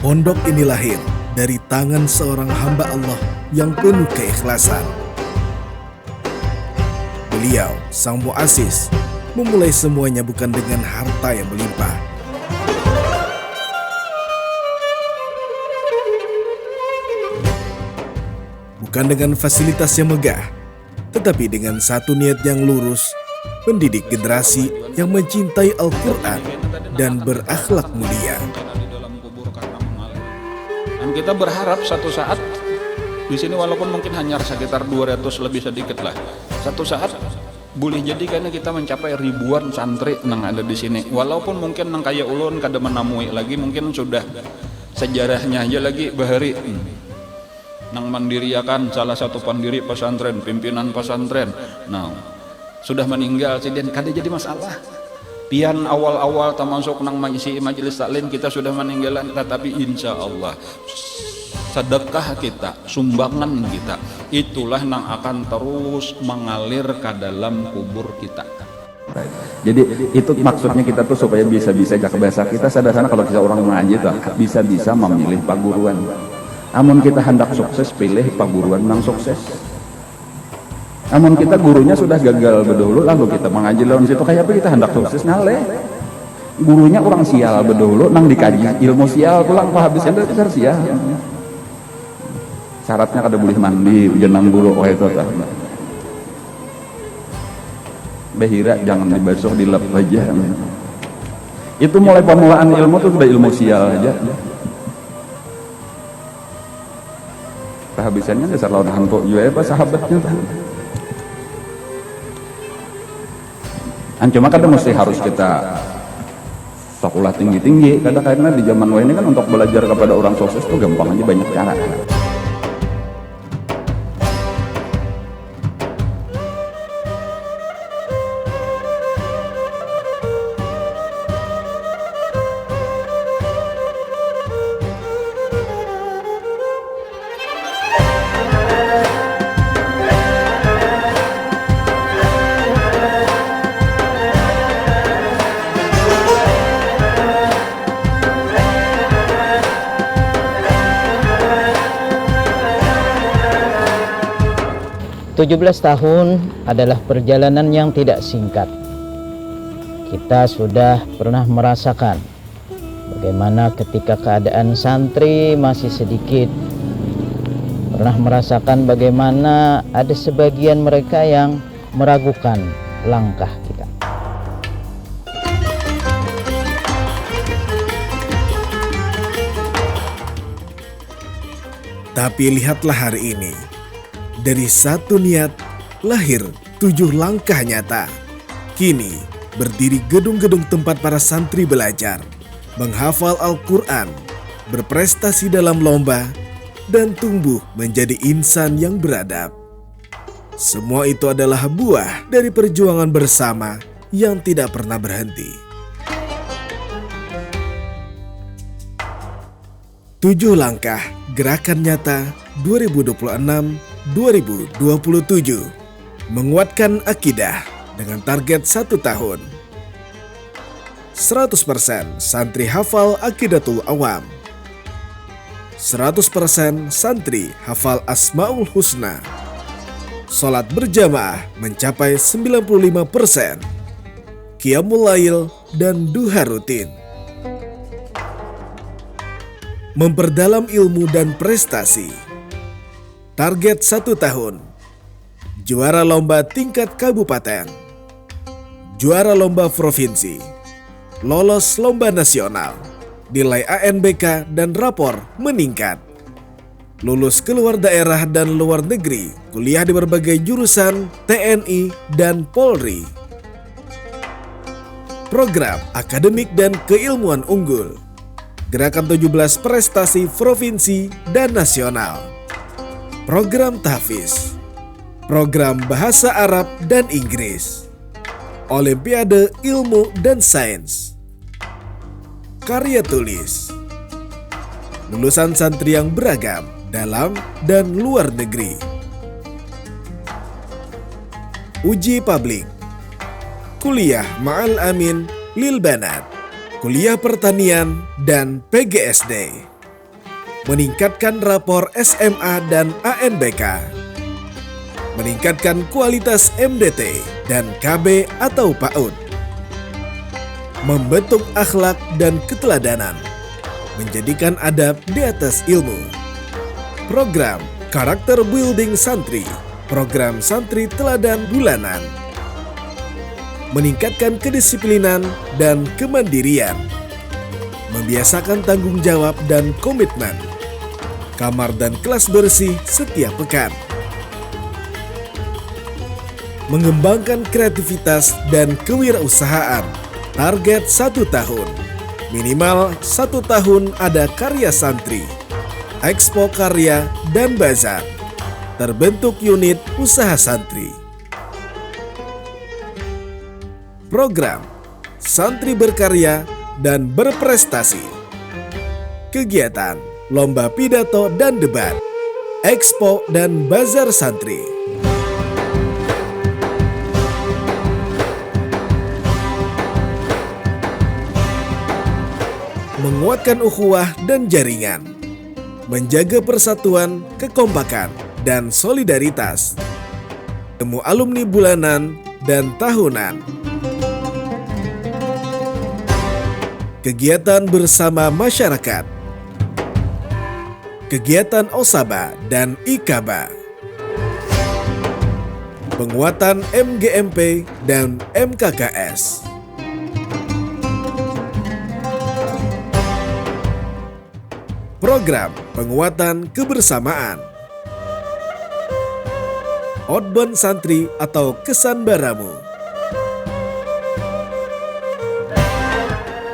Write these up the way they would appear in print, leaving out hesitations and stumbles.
Pondok ini lahir dari tangan seorang hamba Allah yang penuh keikhlasan. Beliau, sang muassis, memulai semuanya bukan dengan harta yang melimpah. Bukan dengan fasilitas yang megah, tetapi dengan satu niat yang lurus, mendidik generasi yang mencintai Al-Quran dan berakhlak mulia. Dan kita berharap satu saat di sini walaupun mungkin hanya sekitar 200 lebih sedikit lah. Satu saat boleh jadi karena kita mencapai ribuan santri yang ada di sini. Walaupun mungkin nang kaya ulun kada menamui lagi mungkin sudah sejarahnya aja lagi bahari. Nang mandiriakan salah satu pendiri pesantren, pimpinan pesantren. Nah, sudah meninggal sih dan kada jadi masalah. Pian awal-awal termasuk nang majelis taklim kita sudah meninggalan, tetapi insya Allah sedekah kita, sumbangan kita, itulah yang akan terus mengalir ke dalam kubur kita. Jadi itu maksudnya kita tuh supaya bisa-bisa jaga bahasa kita sadar-sadar kalau kita orang mengaji tuh bisa-bisa memilih paguruan. Amun kita hendak sukses pilih paguruan nang sukses. Namun kita gurunya sudah gagal berdahulu lalu kita mengaji lawan situ kayak apa kita hendak sukses ngaleh. Gurunya orang sial berdahulu nang dikaji ilmu sial pulang habisnya besar sial. Syaratnya kada boleh mandi jenang guru itu tah. Behira jangan dibasuh dilap aja. Itu mulai pemulaan ilmu tuh sudah ilmu sial aja. Kehabisannya dasar lawan hantu juga apa sahabatnya tah. Cuma kadang mesti harus kita sekolah tinggi-tinggi karena di zaman ini kan untuk belajar kepada orang sukses tuh gampang aja banyak cara. 17 tahun adalah perjalanan yang tidak singkat. Kita sudah pernah merasakan bagaimana ketika keadaan santri masih sedikit. Pernah merasakan bagaimana ada sebagian mereka yang meragukan langkah kita. Tapi lihatlah hari ini. Dari satu niat, lahir 7 langkah nyata. Kini, berdiri gedung-gedung tempat para santri belajar, menghafal Al-Quran, berprestasi dalam lomba, dan tumbuh menjadi insan yang beradab. Semua itu adalah buah dari perjuangan bersama yang tidak pernah berhenti. 7 langkah gerakan nyata 2026-2027 menguatkan akidah dengan target 1 tahun. 100% santri hafal Aqidatul Awam. 100% santri hafal Asmaul Husna. Salat berjamaah mencapai 95%. Qiyamul Lail dan duha rutin. Memperdalam ilmu dan prestasi. Target 1 tahun. Juara lomba tingkat kabupaten. Juara lomba provinsi. Lolos lomba nasional. Nilai ANBK dan rapor meningkat. Lulus keluar daerah dan luar negeri. Kuliah di berbagai jurusan TNI dan Polri. Program akademik dan keilmuan unggul. Gerakan 17 prestasi provinsi dan nasional. Program tahfiz, program bahasa Arab dan Inggris, Olimpiade Ilmu dan Sains, karya tulis, lulusan santri yang beragam dalam dan luar negeri, uji publik, kuliah Ma'al Amin Lil Banat, kuliah pertanian dan PGSD. meningkatkan rapor SMA dan ANBK, meningkatkan kualitas MDT dan KB atau PAUD, membentuk akhlak dan keteladanan, menjadikan adab di atas ilmu. Program Karakter Building Santri, program santri teladan bulanan, meningkatkan kedisiplinan dan kemandirian, membiasakan tanggung jawab dan komitmen, kamar dan kelas bersih setiap pekan, mengembangkan kreativitas dan kewirausahaan. Target 1 tahun, minimal 1 tahun ada karya santri, ekspo karya dan bazar, terbentuk unit usaha santri. Program Santri Berkarya dan Berprestasi, kegiatan lomba pidato dan debat, ekspo dan bazar santri. Menguatkan ukhuwah dan jaringan, menjaga persatuan, kekompakan, dan solidaritas. Temu alumni bulanan dan tahunan. Kegiatan bersama masyarakat. Kegiatan Osaba dan Ikaba. Penguatan MGMP dan MKKS. Program penguatan kebersamaan. Outbound Santri atau Kesan Baramu.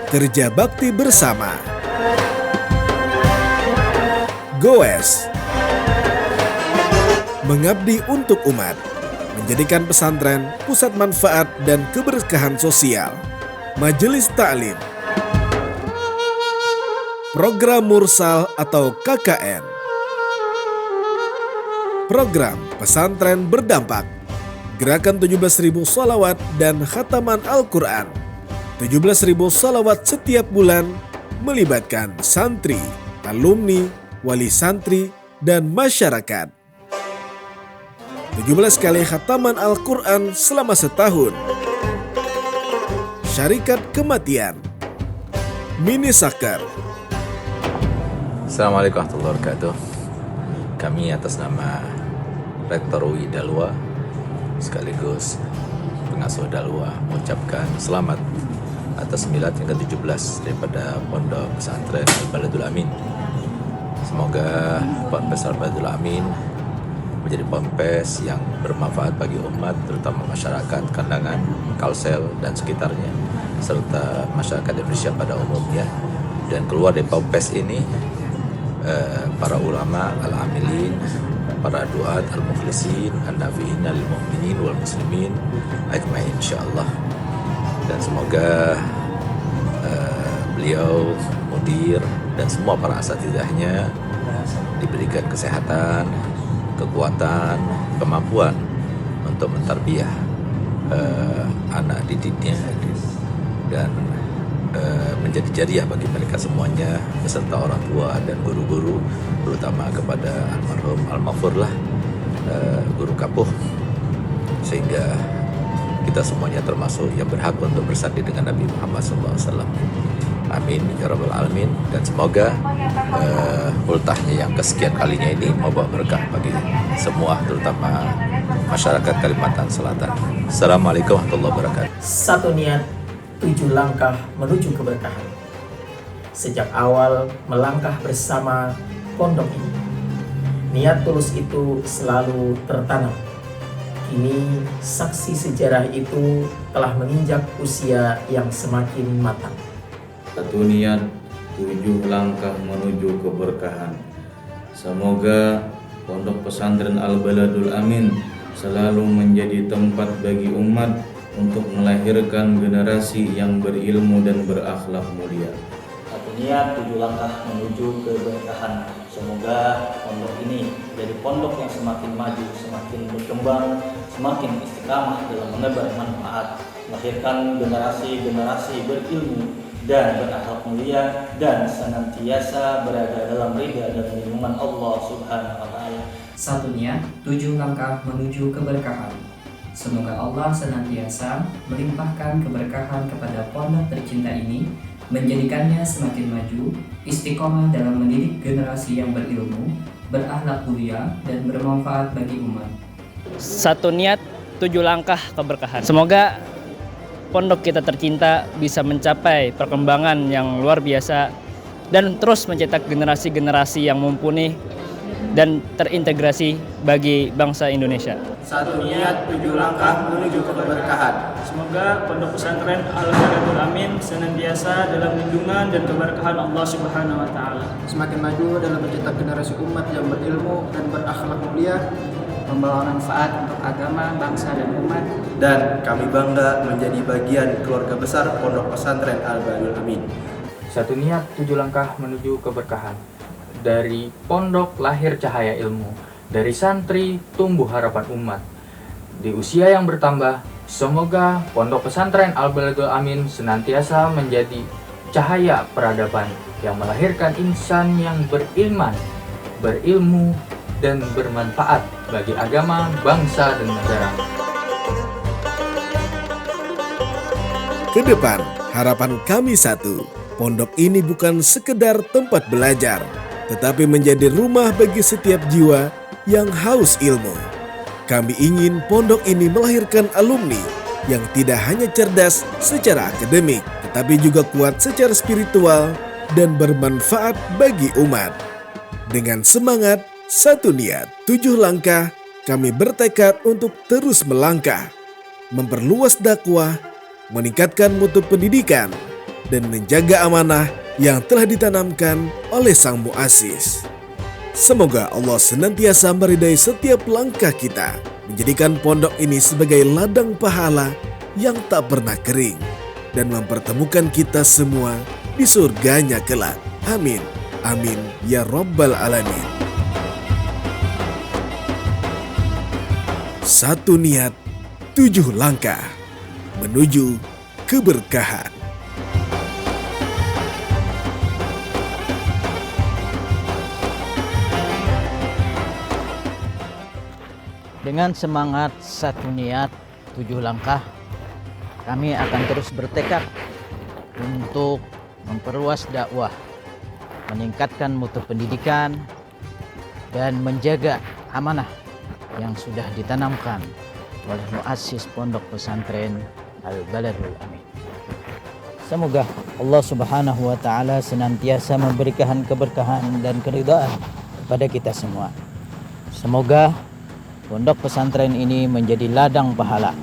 Kerja bakti bersama. Goes. Mengabdi untuk umat. Menjadikan pesantren pusat manfaat dan keberkahan sosial. Majelis Ta'lim. Program Mursal atau KKN. Program Pesantren Berdampak. Gerakan 17.000 sholawat dan khataman Al-Quran. 17.000 sholawat setiap bulan melibatkan santri, alumni, wali santri, dan masyarakat. 17 kali khataman Al-Quran selama setahun. Syarikat Kematian. Mini Sakar. Assalamualaikum warahmatullahi wabarakatuh. Kami atas nama Rektor UI Dalwa sekaligus pengasuh Dalwa mengucapkan selamat atas milad yang ke-17 daripada Pondok Pesantren Al-Baladul Amin. Semoga Ponpes Al-Baladul Amin menjadi ponpes yang bermanfaat bagi umat, terutama masyarakat Kandangan, Kalsel, dan sekitarnya, serta masyarakat Indonesia pada umumnya. Dan keluar dari ponpes ini para ulama al-amilin, para duat al-mukhlisin, an-nafi'in al-mu'minin wal-muslimin ajma'in insyaallah. Dan semoga beliau, mudir, dan semua para asatidahnya diberikan kesehatan, kekuatan, kemampuan untuk mentarbiyah anak didiknya dan menjadi jariah bagi mereka semuanya beserta orang tua dan guru-guru, terutama kepada almarhum al-maghfurlah guru Kapuh, sehingga kita semuanya termasuk yang berhak untuk bersanding dengan Nabi Muhammad SAW. Amin ya rabbal alamin. Dan semoga ultahnya yang kesekian kalinya ini membawa berkah bagi semua, terutama masyarakat Kalimantan Selatan. Assalamualaikum warahmatullahi wabarakatuh. Satu niat, 7 langkah menuju keberkahan. Sejak awal melangkah bersama pondok ini, niat tulus itu selalu tertanam. Kini saksi sejarah itu telah menginjak usia yang semakin matang. Satu niat, 7 langkah menuju keberkahan. Semoga Pondok Pesantren Al-Baladul Amin selalu menjadi tempat bagi umat untuk melahirkan generasi yang berilmu dan berakhlak mulia. Satu niat, 7 langkah menuju keberkahan. Semoga pondok ini jadi pondok yang semakin maju, semakin berkembang, semakin istiqamah dalam menebar manfaat, melahirkan generasi-generasi berilmu, dan berakhlak mulia dan senantiasa berada dalam ridha dan lindungan Allah Subhanahu wa taala. Satu niat, 7 langkah menuju keberkahan. Semoga Allah senantiasa melimpahkan keberkahan kepada pondok tercinta ini, menjadikannya semakin maju, istiqomah dalam mendidik generasi yang berilmu, berakhlak mulia, dan bermanfaat bagi umat. Satu niat, 7 langkah keberkahan. Semoga pondok kita tercinta bisa mencapai perkembangan yang luar biasa dan terus mencetak generasi-generasi yang mumpuni dan terintegrasi bagi bangsa Indonesia. Satu niat, 7 langkah menuju keberkahan. Semoga Pondok Pesantren Al-Baladul Amin senantiasa dalam lindungan dan keberkahan Allah Subhanahu wa taala. Semakin maju dalam mencetak generasi umat yang berilmu dan berakhlak mulia, membawa manfaat untuk agama, bangsa, dan umat. Dan kami bangga menjadi bagian keluarga besar Pondok Pesantren Al-Baladul Amin. Satu niat, 7 langkah menuju keberkahan. Dari pondok lahir cahaya ilmu, dari santri tumbuh harapan umat. Di usia yang bertambah, semoga Pondok Pesantren Al-Baladul Amin senantiasa menjadi cahaya peradaban yang melahirkan insan yang beriman, berilmu, dan bermanfaat bagi agama, bangsa, dan negara. Kedepan, harapan kami satu, pondok ini bukan sekedar tempat belajar, tetapi menjadi rumah bagi setiap jiwa yang haus ilmu. Kami ingin pondok ini melahirkan alumni yang tidak hanya cerdas secara akademik, tetapi juga kuat secara spiritual dan bermanfaat bagi umat. Dengan semangat, satu niat, 7 langkah, kami bertekad untuk terus melangkah, memperluas dakwah, meningkatkan mutu pendidikan, dan menjaga amanah yang telah ditanamkan oleh Sang Muassis. Semoga Allah senantiasa meridai setiap langkah kita, menjadikan pondok ini sebagai ladang pahala yang tak pernah kering, dan mempertemukan kita semua di surganya kelak. Amin. Amin ya Rabbal Alamin. Satu niat, 7 langkah menuju keberkahan. Dengan semangat satu niat, 7 langkah, kami akan terus bertekad untuk memperluas dakwah, meningkatkan mutu pendidikan, dan menjaga amanah yang sudah ditanamkan oleh Muassis Pondok Pesantren Al-Baladul Amin. Semoga Allah Subhanahu wa taala senantiasa memberikan keberkahan dan keridhaan kepada kita semua. Semoga pondok pesantren ini menjadi ladang pahala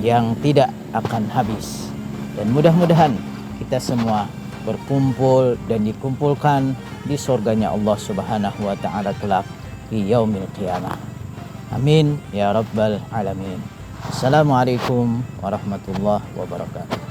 yang tidak akan habis, dan mudah-mudahan kita semua berkumpul dan dikumpulkan di surganya Allah Subhanahu wa taala kelak di yaumil qiyamah. Amin ya Rabbal Alamin. Assalamualaikum warahmatullahi wabarakatuh.